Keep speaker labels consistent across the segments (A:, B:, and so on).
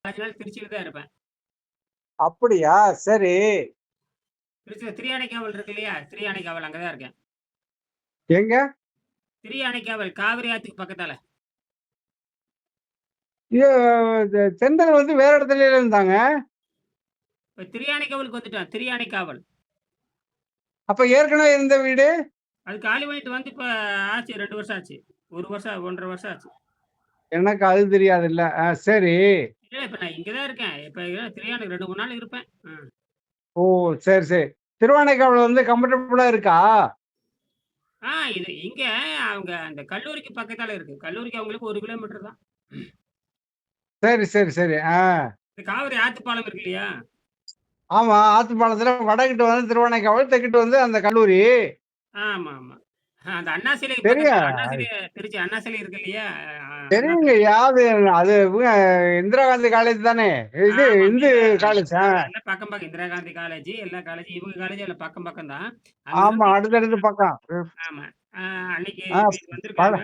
A: 5 நாள் திருச்சியில தான் இருப்பேன்.
B: அப்படியா? சரி.
A: திருச்சியில திரியானைக்காவல் இருக்கு இல்லையா? திரியானைக்காவல் அங்க தான் இருக்கேன்.
B: எங்க?
A: திரியானைக்காவல் காவிரி ஆத்துக்கு பக்கத்தால.
B: இது சென்ட்ரல் வந்து வேற இடத்துலல இருந்தாங்க.
A: இப்ப திரியானைக்காவலுக்கு வந்துட்டோம். திரியானைக்காவல்.
B: அப்ப ஏற்கனவே இருந்த வீடு?
A: அது காலி பண்ணிட்டு வந்து இப்ப ஆச்சு 2 வருஷம் ஆச்சு. 1 வருஷம் 1 1/2 வருஷம் ஆச்சு.
B: எனக்கு அது தெரியாதுல்ல. சரி.
A: இல்ல இப்ப நான் இங்க தான் இருக்கேன். இப்ப திரியானைக்கு 2, 3 நாள் இருப்பேன்.
B: ஓ! சரி, சரி. திருவானைக்காவல் வந்து கம்ஃபர்டபுளா இருக்கா?
A: இது இங்க அவங்க அந்த கல்லூரிக்கு பக்கத்தால இருக்கு. கல்லூரிக்கு அவங்களுக்கு 1 கிலோமீட்டர் தான்.
B: சரி, சரி, சரி.
A: இந்த காவிரி ஆத்துப்பாலம் இருக்கு இல்லையா?
B: ஆமா. ஆத்துப்பாலத்துல வடகிட்டு வந்து திருவானைக்காவல், தெற்கிட்டு வந்து அந்த கல்லூரி.
A: ஆமா, ஆமா. அந்த அண்ணா சிலைக்கு பக்கத்துல
B: தெரியும்.
A: அண்ணா சிலை திருச்சி அண்ணா சிலை இருக்கு இல்லையா? அண்ணா சிலை.
B: தெரியுங்கய்யா. அது அது இவங்க இந்திரா காந்தி காலேஜ் தானே? இது
A: ஆமாம்.
B: இந்து காலேஜ்.
A: எல்லாம் பக்கம் பக்கம். இந்திரா காந்தி காலேஜ், எல்லா காலேஜ் இவங்க காலேஜ் எல்லாம் பக்கம் பக்கம் தான்.
B: ஆமா.
A: அங்கிருந்து
B: அடுத்தடுத்து பக்கம்.
A: ஆமா. அ அன்னைக்கு
B: ஆ பல
A: வந்திருக்காங்க.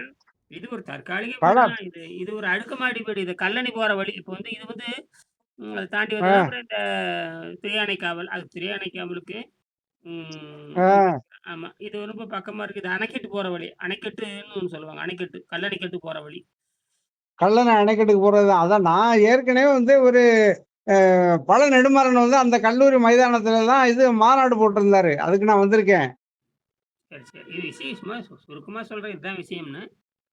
A: இது ஒரு தற்காலிக வீடு
B: பல
A: தான். இது இது ஒரு அடுக்குமாடி வீடு. இது கல்லணை போற வழி. இப்ப வந்து இது வந்து அத தாண்டி வந்தது.
B: ஆ,
A: அப்புறம் இந்த திரியானைக்காவல். அது திரியானைக்காவலுக்கு இது
B: ஆ.
A: ஆமா. இது ரொம்ப பக்கமா இருக்கு. இது அணைக்கட்டு போற வழி. அணைக்கட்டுன்னு ஒண்ணு சொல்லுவாங்க. அணைக்கட்டு. கல்லணைக்கட்டு போற வழி.
B: கல்லணை அணைக்கட்டுக்கு போறது தான். அதான் நான் ஏற்கனவே வந்து ஒரு பழ நெடுமாறன் வந்து அந்த கல்லூரி மைதானத்துல தான் இது மாநாடு போட்டிருந்தாரு. அதுக்கு நான் வந்திருக்கேன்.
A: சரி, சரி. இது விஷயம் சும்மா சுருக்கமா சொல்றேன். இதுதான் விஷயம்னு.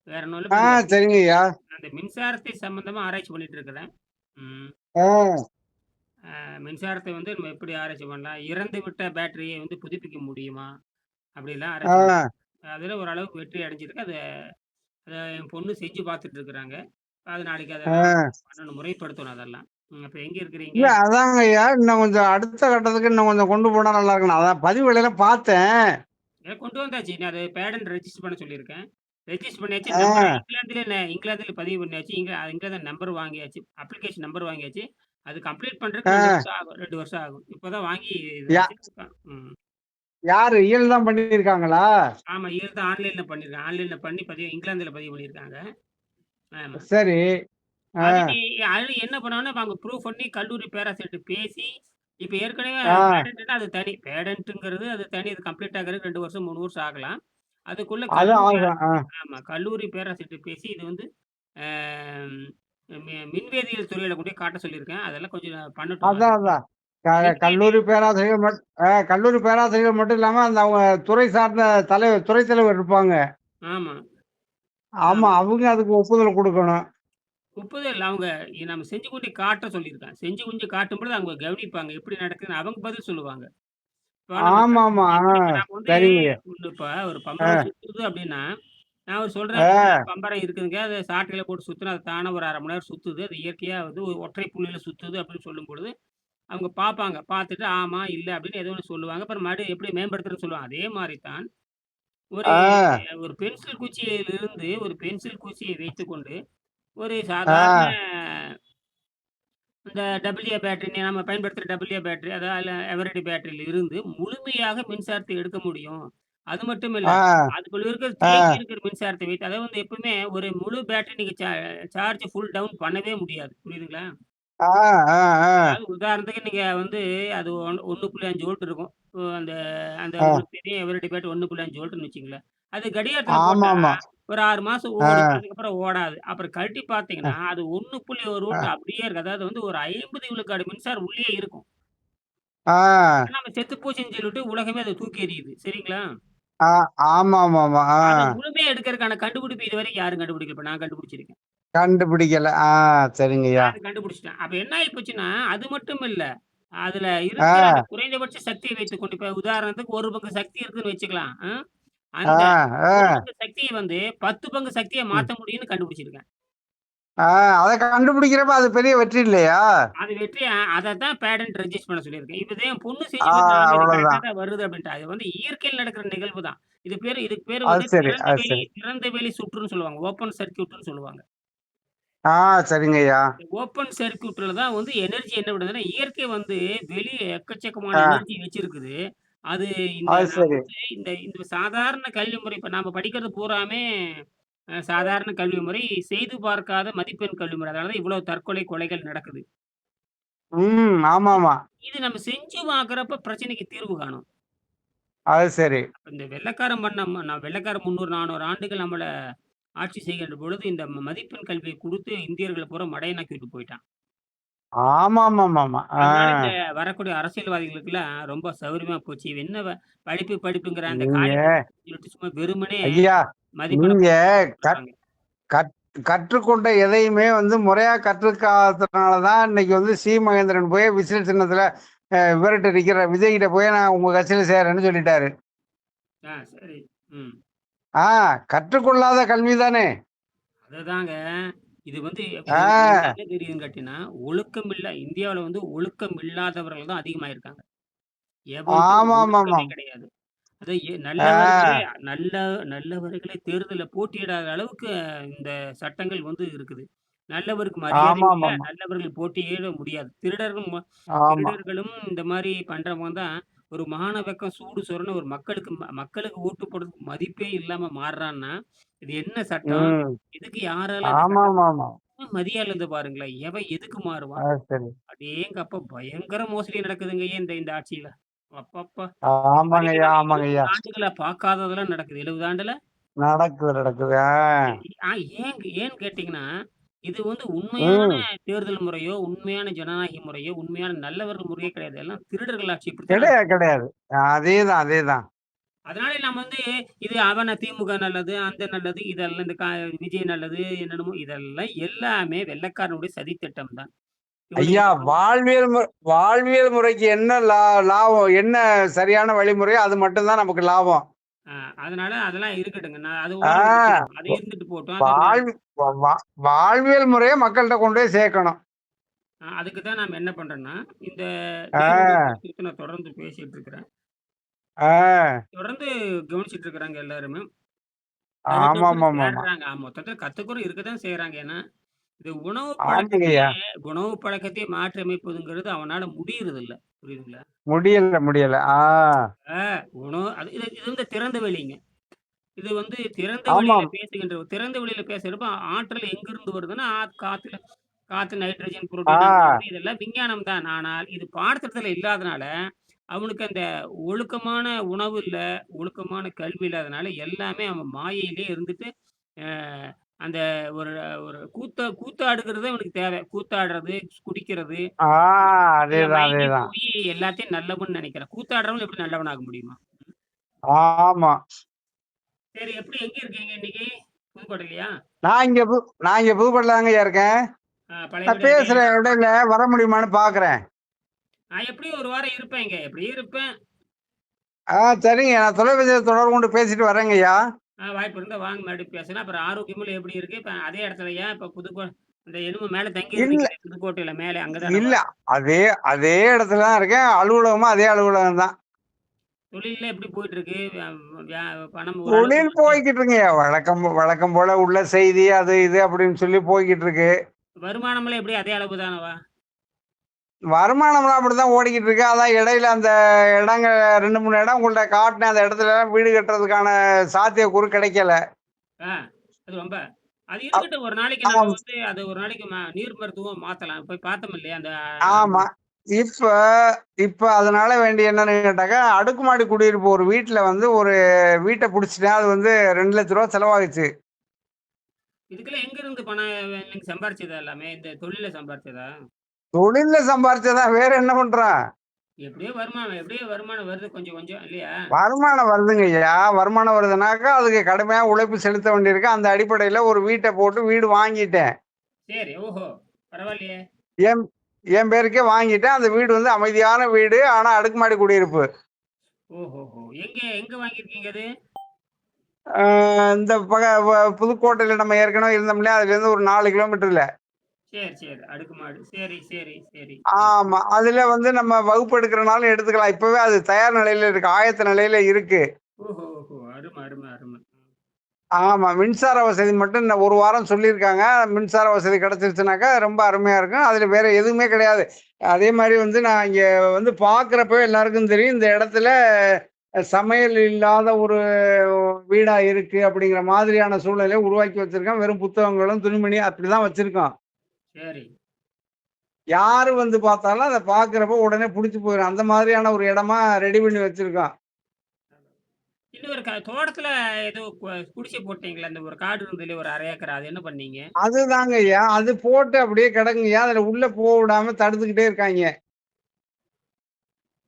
A: வேற ஒண்ணும் இல்ல.
B: ஆ
A: இப்ப இந்த
B: சரிங்கய்யா.
A: அந்த மின்சாரத்தை சம்பந்தமா ஆராய்ச்சி பண்ணிட்டு இருக்கிறேன். ம்.
B: ஆ,
A: மின்சாரத்தை வந்து நம்ம எப்படி ஆராய்ச்சி பண்ணலாம்? இறந்து விட்ட பேட்டரியை வந்து புதுப்பிக்க முடியுமா? அப்படிலாம் ஆராய்ச்சி பண்ணிட்டு
B: ஆ,
A: அதுல ஓரளவுக்கு வெற்றி அடைஞ்சிருக்கு. அத அத என் பொண்ணு செஞ்சு பார்த்துட்டு இருக்கிறாங்க. அது நாளைக்கு அதெல்லாம்
B: ஆ.
A: பண்ணணும். முறைப்படுத்தணும் அதெல்லாம். அப்ப எங்க இருக்கிறீங்க?
B: இல்ல அதாங்கய்யா. இன்னும் கொஞ்சம் அடுத்த கட்டத்துக்கு இன்னும் கொஞ்சம் கொண்டு போனா நல்லா இருக்கணும். அதான் பதிவுகளெல்லாம் பார்த்தேன்.
A: கொண்டு வந்தாச்சு. நான் அது பேடன் ரெஜிஸ்டர் பண்ண சொல்லியிருக்கேன். ரெஜிஸ்டர் பண்ணியாச்சு. நம்பர
B: ஆ,
A: இங்கிலாந்துல பதிவு பண்ணியாச்சு. இங்கிலாந்து நம்பர் வாங்கியாச்சு. அப்ளிகேஷன் நம்பர் வாங்கியாச்சு. அது கம்ப்ளீட் பண்றதுக்கு 2
B: ஆ.
A: வருஷம் ஆகும் 2 வருஷம் ஆகும். இப்பதான் வாங்கி
B: யா
A: இதாச்சு. ம்.
B: யாரு இயல் தான் பண்ணியிருக்காங்களா?
A: ஆமா. இயர் தான் ஆன்லைன்ல பண்ணியிருக்கேன். ஆன்லைன்ல பண்ணி இங்கிலாந்துல பதிவு பண்ணியிருக்காங்க. ஆமா.
B: சரி. ஆ,
A: அது நீ அது என்ன பண்ணணும்னா, இப்ப அவங்க ப்ரூஃப் பண்ணி கல்லூரி பேராசிரியர்ட்ட பேசி, இப்ப ஏற்கனவே
B: ஆ.
A: பேடன்ட்னா அது தனி. பேடன்ட்ங்கிறது அது தனி. அது கம்ப்ளீட் ஆகுறதுக்கு 2 வருஷம், 3 வருஷம் ஆகலாம். அதுக்குள்ள
B: அது
A: கல்லூரி
B: ஆகும்.
A: ஆமா. கல்லூரி பேராசிரியர்ட்ட பேசி இது வந்து அ மின்வேதியியல் துறையில கொண்டு போய் காட்ட சொல்லியிருக்கேன். அதெல்லாம் கொஞ்சம் பண்ணட்டும். அது
B: அதான், அதான். கல்லூரி
A: மின்வேதியியல்
B: பேராசிரியர் கல்லூரி பேராசிரியர் மட்டும் இல்லாம, அந்த அவங்க துறை சார்ந்த துறை தலைவர் இருப்பாங்க.
A: ஆமா,
B: ஆமா.
A: ஆமா.
B: அவங்க அதுக்கு ஒப்புதல் குடுக்கணும்.
A: ஒப்புதல் அவங்க நம்ம செஞ்சு கொண்டு காட்ட சொல்லியிருக்கேன். செஞ்சு கொஞ்சம் காட்டும்பொழுது அவங்க கவனிப்பாங்க. எப்படி நடக்குதுன்னு அவங்க பதில் சொல்லுவாங்க. இப்ப நம்ம
B: ஆமாமா.
A: எப்படி இப்ப நம்ம வந்து
B: சரிங்கய்யா.
A: இப்ப ஒரு
B: ஆ,
A: பம்பரம் சுத்துது அப்படின்னா, நான் ஒரு சொல்றேன்.
B: ஆ,
A: பம்பரம் இருக்குதுங்க. அத சாட்டையில போட்டு சுத்துனா, அது தானா ஒரு 1/2 மணி நேரம் சுத்துது. அது இயற்கையா வந்து ஒரு ஒற்றை புள்ளியில சுத்துது அப்படின்னு சொல்லும்பொழுது, அவங்க பார்ப்பாங்க. பார்த்துட்டு ஆமா, இல்ல அப்படின்னு ஏதோ ஒண்ணு சொல்லுவாங்க. அப்புறம் மறுபடியும் எப்படி மேம்படுத்துறதுன்னு சொல்லுவாங்க. அதே மாரி தான் ஒரு
B: ஆ,
A: ஒரு பென்சில் குச்சியிலிருந்து ஒரு பென்சில் குச்சியை வைத்துக்கொண்டு, ஒரு சாதாரண
B: ஆ,
A: இந்த டபிள்யூஏ பேட்டரி நம்ம பயன்படுத்துற டபிள்யூஏ பேட்டரி அதாவது எவரடி பேட்டரியில இருந்து முழுமையாக மின்சாரத்தை எடுக்க முடியும். அது மட்டும் இல்ல.
B: ஆ,
A: அதுக்குள்ள இருக்கிற தேக்கி
B: ஆ,
A: இருக்கிற மின்சாரத்தை வைத்து அதாவது வந்து எப்பவுமே ஒரு முழு பேட்டரி நீங்க சார்ஜ் ஃபுல் டவுன் பண்ணவே முடியாது. புரியுதுங்களா?
B: ஆ, ஆ, ஆ,
A: அதாவது உதாரணத்துக்கு நீங்க வந்து அது 1.5 வோல்ட் இருக்கும். அந்த அந்த
B: ஆ.
A: உங்களுக்கு தெரியும் எவரடி பேட்டரி 1.5 வோல்ட்ன்னு வச்சுக்கங்களேன். அது கடிகாரத்தில போட்டா
B: ஆமாமா.
A: ஒரு 6 மாசம்
B: ஆ,
A: ஓடும். அதுக்கப்புறம் ஓடாது. அப்புறம் கழட்டி
B: அ,
A: பார்த்தீங்கன்னா, அது 1.1
B: அ,
A: வோல்ட் அப்படியே இருக்கு. அதாவது வந்து ஒரு 50 விழுக்காடு மின்சாரம் உள்ளேயே இருக்கும்.
B: ஆ,
A: ஆனா நம்ம செத்து போச்சுன்னு சொல்லிட்டு உலகமே அத தூக்கி எறியுது. சரிங்களா?
B: ஆ, ஆமாமாமா.
A: அத முழுமையா எடுக்கறதுக்கான கண்டுபிடிப்பு இதுவரைக்கும் யாரும் கண்டுபிடிக்கல. இப்ப நான் கண்டுபிடிச்சிருக்கேன்.
B: கண்டுபிடிக்கல. சரிங்கய்யா.
A: நான் அத கண்டுபிடிச்சுட்டேன். அப்ப என்ன ஆயி போச்சுன்னா, அது மட்டும் இல்ல. அதுல இருக்கிற அந்த
B: ஆ,
A: குறைந்தபட்ச சக்திய வைத்துக்கொண்டு இப்ப உதாரணத்துக்கு 1 பங்கு சக்தி இருக்குன்னு வச்சுக்கலாம்.
B: ஆ,
A: அந்த 1
B: ஆ,
A: பங்கு சக்திய வந்து 10 பங்கு சக்தியா
B: ம்.
A: மாத்த முடியும்னு கண்டுபிடிச்சிருக்கேன்.
B: ஆ, அத கண்டுபிடிக்கிறப்ப அது பெரிய வெற்றி இல்லையா?
A: அது வெற்றி அதத்தான் பேடன்ட் ரெஜிஸ்டர் பண்ண சொல்லியிருக்கேன். இப்ப இத என் பொண்ணு செஞ்சு பார்த்துட்டு, ஆமா இது கரெக்ட்டா
B: அவ்வளோதான்.
A: தான் வருது அப்படின்ட்டா. இது வந்து இயற்கையில நடக்கிற நிகழ்வு தான். இதுக்கு பேரு
B: அது
A: வந்து
B: சரி, அது சரி.
A: திறந்த வெளி சுற்றுன்னு சொல்லுவாங்க. ஓப்பன் சர்க்யூட்ன்னு சொல்லுவாங்க.
B: ஆ, சரிங்கய்யா.
A: இந்த ஓப்பன் சர்க்யூட்ல தான் வந்து எனர்ஜி என்ன பண்ணுதுன்னா, இயற்கை வந்து வெளிய எக்கச்சக்கமான
B: ஆ,
A: எனர்ஜி வச்சிருக்குது. அது இந்த
B: அது
A: நாம
B: சரி.
A: வந்து இந்த இந்த சாதாரண கல்வி முறை இப்ப நாம படிக்கிறது பூராமே சாதாரண கல்வி முறை, செய்து பார்க்காத மதிப்பெண் கல்வி முறை. அதனால தான் இவ்வளோ தற்கொலை, கொலைகள் நடக்குது.
B: ஆமாமா.
A: இது நம்ம செஞ்சு பார்க்குறப்ப பிரச்சனைக்கு தீர்வு காணும்.
B: அது சரி.
A: இந்த வெள்ளைக்காரன் பண்ண நான் வெள்ளைக்காரன் 300, 400 ஆண்டுகள் நம்மள ஆட்சி செய்கின்ற பொழுது, இந்த மதிப்பெண் கல்விய குடுத்து இந்தியர்கள பூரா மடையனாக்கிட்டு போயிட்டான்.
B: ஆமாமாமாமா. ஆ.
A: அதனால இந்த வரக்கூடிய அரசியல்வாதிகளுக்கெல்லாம் ரொம்ப சௌரியமா போச்சு. இவன் என்ன படிப்பு படிப்புங்கிற அந்த
B: நீங்க
A: காலி படிப்புன்னு சொல்லிட்டு சும்மா வெறுமனே
B: ஐயா,
A: மதிப்பெண்ண
B: நீங்க கற்
A: போடுறாங்க.
B: கற் கற்றுக்கொண்ட எதையுமே வந்து முறையா கற்றுக்காததுனால தான் இன்னைக்கு வந்து மகேந்திரன் போய் விசில் சின்னத்துல இவர்ட்ட நிக்கிற விஜய்கிட்ட போய் நான் உங்க கட்சியில சேர்றேன்னு சொல்லிட்டாரு.
A: சரி. ம்.
B: ஆ, கற்றுக்கொள்ளாத கல்வி தானே.
A: அதுதாங்க. இது வந்து எனக்கு
B: ஆ,
A: என்ன தெரியுதுன்னு கேட்டீங்கன்னா, ஒழுக்கம் இல்ல இந்தியாவுல வந்து ஒழுக்கம் இல்லாதவர்கள் தான் அதிகமாயிருக்காங்க. எவனுக்கும் ஒழுக்கமே
B: ஆமாமாமாம்.
A: கிடையாது. அது நல்லவர்களே
B: ஆ,
A: நல்ல நல்லவர்களே தேர்தல்ல போட்டியிடாத அளவுக்கு இந்த சட்டங்கள் வந்து இருக்குது. நல்லவருக்கு மரியாதையும் இல்ல.
B: ஆமாமாமா.
A: நல்லவர்கள் போட்டியிட முடியாது.
B: ஆமா.
A: திருடர்களும் இந்த மாரி பண்றவங்க தான் ஒரு மான வெக்கம், சூடு சொரணை ஒரு மக்களுக்கு ஓட்டு போடுறதுக்கு மதிப்பே இல்லாம மாறுறான்னா, இது என்ன சட்டம்?
B: ம்.
A: இதுக்கு யாரால இந்த சட்டம்
B: ஆமாமாமா.
A: மதியாதை இருந்து பாருங்களேன். எவன் எதுக்கு மாறுவான்?
B: அது சரி.
A: அடேங்கப்பா! பயங்கர மோசடி நடக்குதுங்கய்யா இந்த ஆட்சியில. அப்பப்பா! இந்த மாரி
B: ஆமாங்கய்யா,
A: நம்ம 70
B: ஆமாங்கய்யா.
A: ஆண்டுகளா பார்க்காததெல்லாம் நடக்குது. 70 ஆண்டுல
B: நடக்குது, நடக்குது. ஆ.
A: எ ஆ ஏன்னு கேட்டீங்கன்னா, இது வந்து உண்மையான
B: ம்.
A: தேர்தல் முறையோ, உண்மையான ஜனநாயக முறையோ, உண்மையான நல்லவர்கள் முறையே கிடையாது. எல்லாம் திருடர்கள் ஆட்சி. இப்படித்தானே
B: கிடையாது, கிடையாது. அதேதான், அதேதான்.
A: அதனால நம்ம வந்து இது அவன திமுக நல்லது, அந்த நல்லது, இதெல்லாம் இந்த விஜய் நல்லது, என்னென்னமோ இதெல்லாம் எல்லாமே வெள்ளைக்காரனுடைய சதித்திட்டம் தான்.
B: ஐயா,
A: இவனுகிட்ட பணம்
B: வாழ்வியல் முறைக்கு என்ன லாபம், என்ன சரியான வழிமுறையோ அது மட்டும் தான் நமக்கு லாபம்.
A: ஆ அதனால அதெல்லாம் இருக்கட்டுங்க. நான் அது
B: ஆ,
A: ஓரமா வச்சுருவோம். அது இருந்துட்டு போட்டும். அது ஒரு
B: வாழ் வ வ வாழ்வியல் முறைய மக்கள்ட்ட கொண்டு போய் சேர்க்கணும்.
A: அதுக்கு தான் நாம என்ன பண்றோம்னா, இந்த தேர்வுடைய
B: ஆ,
A: குறித்து நான் தொடர்ந்து பேசிட்டு இருக்கிறேன்.
B: ஆ.
A: தொடர்ந்து கவனிச்சுட்டு இருக்கிறாங்க எல்லாருமே. அதுக்கப்புறம் கூட
B: ஆமாமாமாமா.
A: சேர்றாங்க. மொத்தத்துல கத்துக்கிறோம் இருக்க தான் செய்றாங்க. ஏன்னா, இது உணவு
B: ஆமாங்கய்யா.
A: பழக்கத்தையே உணவு பழக்கத்தையே மாற்றி அமைப்பதுங்கிறது அவனால முடியறதில்ல. புரியுதுங்களா?
B: முடியல, முடியல. ஆ.
A: ஆ உணவு இது இது வந்து திறந்த வெளிங்க. இது வந்து
B: ஆமாம்.
A: திறந்த வெளியில பேசுறப்ப ஆற்றல் எங்கிருந்து வருதுன்னா, காத்துல காத்து, நைட்ரஜன்,
B: ஆ.
A: புரோட்டீன் அங்க வருது. இதெல்லாம் விஞ்ஞானம் தான். ஆனால் இது பாடத்திட்டத்துல இல்லாதனால, அவனுக்கு அந்த ஒழுக்கமான உணவு இல்ல, ஒழுக்கமான கல்வி இல்லாதனால எல்லாமே அவன் மாயையிலே இருந்துட்டு, அ அந்த ஒரு ஒரு கூத்தாடுகிறது அவனுக்கு தேவை. கூத்தாடுறது, குடிக்கிறது,
B: ஆ.
A: இதுல
B: அதேதான்,
A: மயங்கி
B: அதேதான்.
A: போயி எல்லாத்தையும் நல்லவன்னு நெனைக்கிறான். கூத்தாடுறவன் எப்படி நல்லவனாக முடியுமா?
B: ஆமா.
A: சரி எப்படி எங்க இருக்கீங்க இன்னைக்கு? புதுக்கோட்டையிலயா?
B: நான் இங்க புதுக்கோட்டையில தாங்கய்யா இருக்கேன்.
A: பழைய
B: நான்
A: வீடு அங்கேயே
B: பேசுறேன் இடையில வர முடியுமான்னு பார்க்குறேன்.
A: நான் எப்படியும் 1 வாரம் இருப்பேங்க. எப்படியும் இருப்பேன்.
B: சரிங்க. நான் தொலைபேசியில தொடர்பு கொண்டு பேசிட்டு வரேங்கய்யா.
A: வாய்ப்பு இருந்தா வாங்க மறுபடியும் பேசலாம். அப்புறம் ஆரோக்கியமும் எப்படி இருக்கு? இப்ப அதே இடத்துலயா? இப்ப அந்த என்னமோ மேல தங்கி
B: இல்ல,
A: இருந்தீங்களே புதுக்கோட்டையில மேலே அங்க தானவா?
B: இல்ல. அதே அதே இடத்துல தான் இருக்கேன். அலுவலகமும் அதே அலுவலகம் தான்.
A: தொழில்லாம் எப்படி போயிட்டு இருக்கு? வியா வியா பணம் ஓரளவுக்கு
B: தொழில் போய்க்கிட்டு இருக்குங்க. வழக்கம் வழக்கம் போல உள்ள செய்தி அது இது அப்படின்னு சொல்லி போய்க்கிட்டு இருக்கு.
A: வருமானம்லாம் எப்படி அதே அளவு தானவா?
B: வருமானம்லாம் அப்படித்தான் ஓடிக்கிட்டு இருக்கு. அதான் இடையில அந்த இடங்க 2, 3 இடம் உங்கள்ட்ட காட்டுனேன். அந்த இடத்துலலாம் வீடு கட்டுறதுக்கான சாத்தியக்கூறு கிடைக்கல.
A: ஆ அது ரொம்ப அது
B: அப்
A: இருக்கட்டும். ஒரு நாளைக்கு நம்ம
B: ஆம்.
A: வந்து அது ஒரு நாளைக்கு நீர் மருத்துவம் மாத்தலாம். போய் பார்த்தோம் இல்லையா? அந்த
B: ஆமா. இப்ப இப்ப அதனால வேண்டி என்னன்னு கேட்டாக்கா, அடுக்குமாடி குடியிருப்பு ஒரு வீட்ல வந்து ஒரு வீட்ட புடிச்சுட்டேன். அது வந்து ரூ. 2,00,000 செலவாகுச்சு.
A: இதுக்கெல்லாம் எங்கேருந்து பணம் நீங்க சம்பாரிச்சதா எல்லாமே? இந்த தொழில்ல சம்பாரிச்சதா?
B: தொழில்ல சம்பாரிச்சதான் வேற என்ன பண்றான்?
A: எப்படியோ வருமானம் வருது கொஞ்சம் கொஞ்சம் இல்லையா?
B: வருமானம் வருதுங்கய்யா. வருமானம் வருதுனாக்கா, அதுக்கு கடுமையா உழைப்பு செலுத்த வேண்டியிருக்கு. அந்த அடிப்படையில ஒரு வீட்ட போட்டு வீடு வாங்கிட்டேன்.
A: சரி. ஓஹோ! பரவாயில்லையே!
B: என் என் பேருக்கே வாங்கிட்டேன். அந்த வீடு வந்து அமைதியான வீடு. ஆனா அடுக்குமாடி குடியிருப்பு.
A: ஓஹோஹோ! எங்க எங்க வாங்கியிருக்கீங்க அது?
B: அ இந்த புதுக்கோட்டையில நம்ம ஏற்கனவே இருந்தோம் இல்லையா? அதுலேருந்து ஒரு 4 கிலோமீட்டர்ல.
A: சரி, சரி. அடுக்குமாடி. சரி, சரி, சரி. ம்.
B: ஆமா. அதுல வந்து நம்ம வகுப்பு எடுக்கிறனாலும் எடுத்துக்கலாம். இப்பவே அது தயார் நிலையில இருக்கு. ஆயத்த நிலையில இருக்கு.
A: ஓஹோஹோ! அரும, அரும, அரும.
B: ஆமா. மின்சார வசதி மட்டும் இந்த 1 வாரம் சொல்லியிருக்காங்க. மின்சார வசதி கிடைச்சிருச்சுனாக்கா, ரொம்ப அருமையா இருக்கும். அதுல வேற எதுவுமே கிடையாது. அதே மாரி வந்து நான் இங்க வந்து பார்க்கிறப்பவே எல்லாருக்கும் தெரியும். இந்த இடத்துல சமையல் இல்லாத ஒரு வீடா இருக்கு அப்படிங்கிற மாதிரியான சூழ்நிலைய உருவாக்கி வச்சிருக்கோம். வெறும் புத்தகங்களும், துணிமணி அப்படிதான் வச்சிருக்கோம்.
A: சரி.
B: யாரு வந்து பார்த்தாலும் அத பார்க்கிறப்போ உடனே புடிச்சு போயிரும். அந்த மாதிரியான ஒரு இடமா ரெடி பண்ணி வச்சிருக்கோம்.
A: இன்னொரு தோட்டத்துல ஏதோ குடிசை போட்டீங்கல்ல, அந்த ஒரு காடு இருந்ததுலயே ஒரு 1/2 ஏக்கர் அது என்ன பண்ணீங்க?
B: அதுதாங்கய்யா. அது போட்டு அப்படியே கிடக்குங்கய்யா. அதுல உள்ள விடாம தடுத்துக்கிட்டே இருக்காய்ங்க.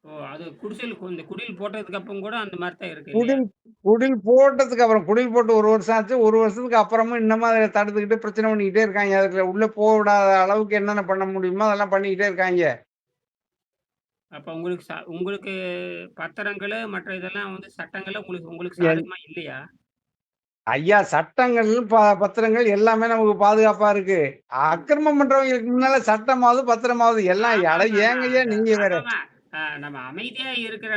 A: ஓ! அது குடிசைல இந்த குடில் போட்டதுக்கு அப்புறம் கூட அந்த மாரி தான் இருக்கு இல்லையா?
B: குடில் குடில் போட்டதுக்கு அப்புறம் குடில் போட்டு 1 வருஷம் ஆச்சு. 1 வருஷத்துக்கு அப்புறமும் இன்னமும் அத தடுத்துக்கிட்டு பிரச்சனை பண்ணிக்கிட்டே இருக்காய்ங்க. அதுக்குள்ள உள்ள விடாத அளவுக்கு என்னென்ன பண்ண முடியுமோ அதெல்லாம் பண்ணிக்கிட்டே இருக்காய்ங்க.
A: அப்ப உங்களுக்கு பத்திரங்களு, மற்ற இதெல்லாம் வந்து சட்டங்களு உங்களுக்கு உங்களுக்கு
B: எல்
A: சாதகமா இல்லையா?
B: ஐயா சட்டங்கள், பத்திரங்கள் எல்லாமே நமக்கு பாதுகாப்பா இருக்கு. அக்கிரமம் பண்றவங்களுக்கு முன்னால சட்டமாவது, பத்திரமாவது எல்லாம் அட
A: ஆமாமாமா.
B: ஏங்கய்யா நீங்க வேற?
A: ஆமாமா. நம்ம அமைதியா இருக்கிற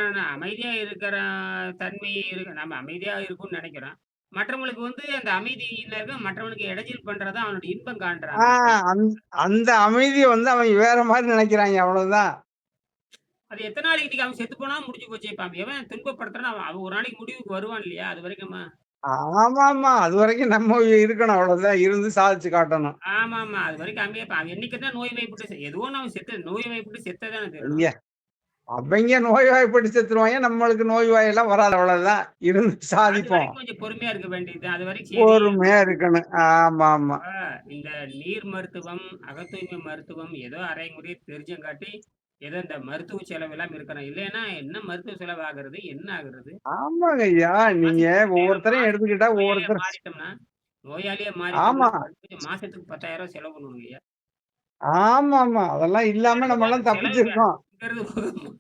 A: தன்மை நம்ம அமைதியா இருக்கும்னு நெனைக்கிறோம். மற்றவங்களுக்கு வந்து அந்த அமைதியினருக்கு மற்றவனுக்கு இடைஞ்சல் பண்றது தான் அவனுடைய இன்பம்
B: ஆ
A: காண்றான் அந்த டைம்.
B: அந் அந்த அமைதிய வந்து அவங்க வேற மாரி நெனைக்கிறாய்ங்க அவ்வளவுதான்.
A: அது எத்தன நாளைக்கு அவன் செத்து போனா முடிஞ்சு போச்சே! இப்ப அவன் எவன் துன்பப்படுத்துறானோ அவன் ஒரு நாளைக்கு முடிவுக்கு வருவான் இல்லையா? அதுவரைக்கும்
B: ஆமாமா. அதுவரைக்கும் நம்ம இருக்கணும் அவ்வளவுதான். இருந்து சாதிச்சு காட்டணும்.
A: ஆமாமா. அதுவரைக்கும் அமைதியா அவன் என்னைக்கு தான் நோய் வாய்ப்பட்டு ஏதோ ஒண்ணு அவன் நோய் வாய்ப்பட்டு செத்தா தானே தீரணும்.
B: ஐய! அவைங்க நோய்வாய்ப்பட்டு செத்துருவாய்ங்க. நம்மளுக்கு நோய்வாயெல்லாம் வராது அவ்வளவுதான். இருந்து சாதிப்போம்.
A: அதுவரைக்கும் கொஞ்சம் பொறுமையா இருக்க வேண்டியது தான். அதுவரைக்கும் சரி
B: பொறுமையா இருக்கணும். ஆமாமா.
A: ஆ இந்த நீர் மருத்துவம், அகத்தூய்மை மருத்துவம் ஏதோ அரைமுறை தெரிஞ்சங்காட்டி, ஏதோ இந்த மருத்துவ செலவு இல்லாம இருக்கணும். இல்லைன்னா என்ன மருத்துவ செலவு ஆகுறது? என்ன ஆகுறது?
B: ஆமாங்கய்யா. நீங்க
A: மாசத்துக்கு 10,000
B: ஒவ்வொருத்தரையும்
A: மாசத்துக்கு
B: எடுத்துக்கிட்டா
A: நோயாளியா
B: ஒவ்வொருத்தர்
A: மாறிட்டோம்னா நோயாளியா
B: ஆமா.
A: மாறிட்டோம்னா, மாசத்துக்கு 10,000 செலவு பண்ணுவோங்கய்யா.
B: ஆமாமா. அதெல்லாம் இல்லாம
A: இங்கிறது போக
B: நம்மலாம்
A: செலவு
B: தப்பிச்சிருக்கோம்.
A: இங்கிறது போக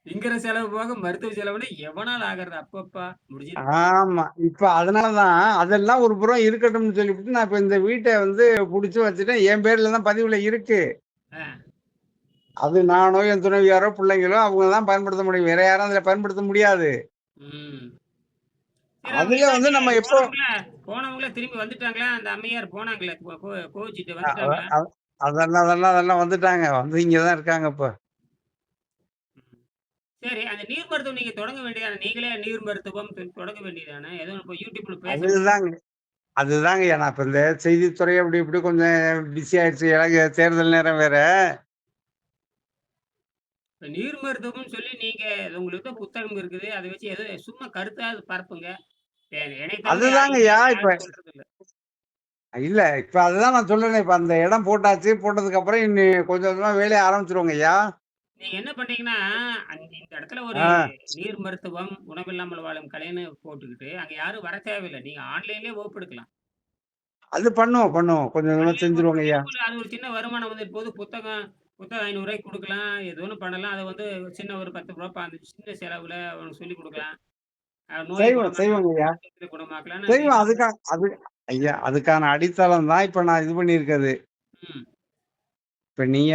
A: இங்கிற செலவு போக மருத்துவ செலவுன்னு எவனால ஆகுறது? அப்பப்பா! முடிஞ்சது.
B: ஆமா. இப்ப அதனால தான் அதெல்லாம் ஒரு புறம் இருக்கட்டும்னு சொல்லிப்புட்டு, நான் இப்ப இந்த வீட்ட வந்து புடிச்சு வச்சுட்டேன். என் பேர்ல தான் பதிவுல இருக்கு.
A: ஆ.
B: அது நானோ, என் துணைவியாரோ, பிள்ளைங்களோ அவங்க தான் பயன்படுத்த முடியும். வேற யாரும் அதுல பயன்படுத்த முடியாது.
A: ம். சரி அவங்க
B: அதுல வந்து
A: என்னாச்சு?
B: நம்ம எப்போ
A: போனவங்களா திரும்பி வந்துட்டாங்களா? அந்த அம்மையார் போனாங்களே கோவிச்சுட்டு
B: அ அ
A: வந்துட்டாங்களா?
B: அ அதெல்லாம் வந்துட்டாங்க. வந்து இங்க தான் இருக்காங்க இப்ப.
A: ம். சரி அந்த நீர் மருத்துவம் நீங்க தொடங்க வேண்டியதானே? நீங்களே நீர் மருத்துவம் தொடங்க வேண்டியதானே? ஏதோ இப்ப YouTubeல பேச முடியும்.
B: அதுதாங்க அதுதாங்கய்யா. நான் இப்ப இந்த செய்தித்துறை அப்படி இப்படி கொஞ்சம் பிஸி ஆயிடுச்சு. எனக்கு தேர்தல் நேரம் வேற.
A: இப்ப நீர் மருத்துவம்னு சொல்லி நீங்க உங்களுக்கு தான் புத்தகம் இருக்குது. அத வச்சு ஏதோ சும்மா கருத்தாவது பரப்புங்க. என்னைய தவிர
B: அதுதாங்கய்யா.
A: இனிமேல்
B: இப்ப
A: யாரும் சொல்றதில்ல.
B: இல்ல இப்ப அதுதான் நான் சொல்றேனே. இப்ப அந்த இடம் போட்டாச்சு. போட்டதுக்கு அப்புறம் இன்னி கொஞ்சம் கொஞ்சமா வேலைய ஆரம்பிச்சுருவோங்கய்யா.
A: நீங்க என்ன பண்றீங்கன்னா, இந்த இடத்துல ஒரு
B: ஆ.
A: நீர் மருத்துவம், உணவில்லாமல் வாழும் கலைன்னு போட்டுக்கிட்டு, அங்க யாரும் வர தேவையில்ல. நீங்க ஆன்லைன்லயே வகுப்பெடுக்கலாம்.
B: அது பண்ணுவோம், பண்ணுவோம். கொஞ்சம் கொஞ்சமா
A: ஆன்லைன்
B: செஞ்சுருவோங்கய்யா.
A: அது ஒரு சின்ன வருமானம் வந்துட்டு போது. புத்தகம் ரூ. 500 குடுக்கலாம். ஏதோ ஒண்ணு பண்ணலாம். அத வந்து சின்ன ஒரு ரூ. 10 15 சின்ன செலவுல அவனுக்கு சொல்லிக் குடுக்கலாம். நோய குணமாக்கலாம்.
B: செய்வோங்கய்யா.
A: குணமாக்கலாம்ன்னு
B: செய்வோம். ஐயா அதுக்கான அடித்தளம் தான் இப்ப நான் இது பண்ணியிருக்கிறது.
A: ம்.
B: இப்ப நீங்க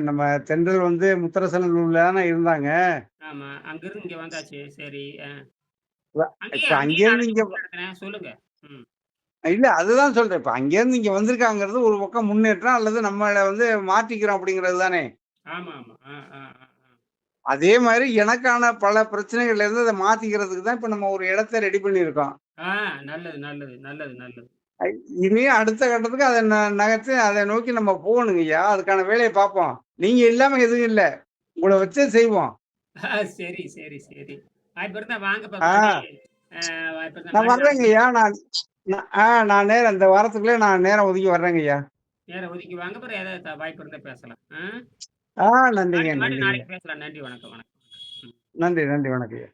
B: நம்ம தென்றல் வந்து முத்தரசனூர்ல தானே இருந்தாங்க.
A: ஆமா. அங்கிருந்து இங்க வந்தாச்சு. சரி.
B: வ இப்ப
A: அங்கேயும் நான்
B: அங்கேருந்து இங்க
A: 5 நடத்தினேன். சொல்லுங்க. ம்.
B: இல்ல அதுதான் சொல்றேன். இப்ப அங்கேருந்து இங்க வந்திருக்காங்கிறது ஒரு பக்கம் முன்னேற்றம் அல்லது நம்மள வந்து மாற்றிக்கிறோம் அப்படிங்கிறது தானே!
A: ஆமாமா. ஆ, ஆ, ஆ, ஆ.
B: அதே மாரி எனக்கான பல பிரச்சனைகள்ல இருந்து அத மாத்திக்கிறதுக்கு தான் இப்ப நம்ம ஒரு இடத்த ரெடி பண்ணியிருக்கோம்.
A: ஆ நல்லது, நல்லது, நல்லது, நல்லது.
B: அ இனி அடுத்த கட்டத்துக்கு அத நகர்த்தி அத நோக்கி நம்ம போகணுங்கய்யா. அதுக்கான வேலைய பார்ப்போம். நீங்க இல்லாம எதுவும் இல்ல. உங்கள வச்சே செய்வோம்.
A: சரி, சரி, சரி. வாய்ப்பு இருந்தா வாங்க இப்ப மறுபடி
B: ஆ
A: வாய்ப்பு இருந்தா
B: நான்
A: மறுபடியும் நம்ம
B: வர்றேங்கய்யா. நான் நான் நான் நேரம் இந்த வாரத்துக்குள்ளே நான் நேரம் ஒதுக்கி வர்றேங்கய்யா.
A: நேரம் ஒதுக்கி வாங்க. அப்புறம் ஏதாவது வாய்ப்பு இருந்தா பேசலாம்.
B: ஆ நன்றிங்க,
A: மறுபடியும்
B: நன்றிங்க.
A: நாளைக்கு பேசலாம். நன்றி, வணக்கம், வணக்கம். ம்.
B: நன்றி, நன்றி. வணக்கம்ய்யா.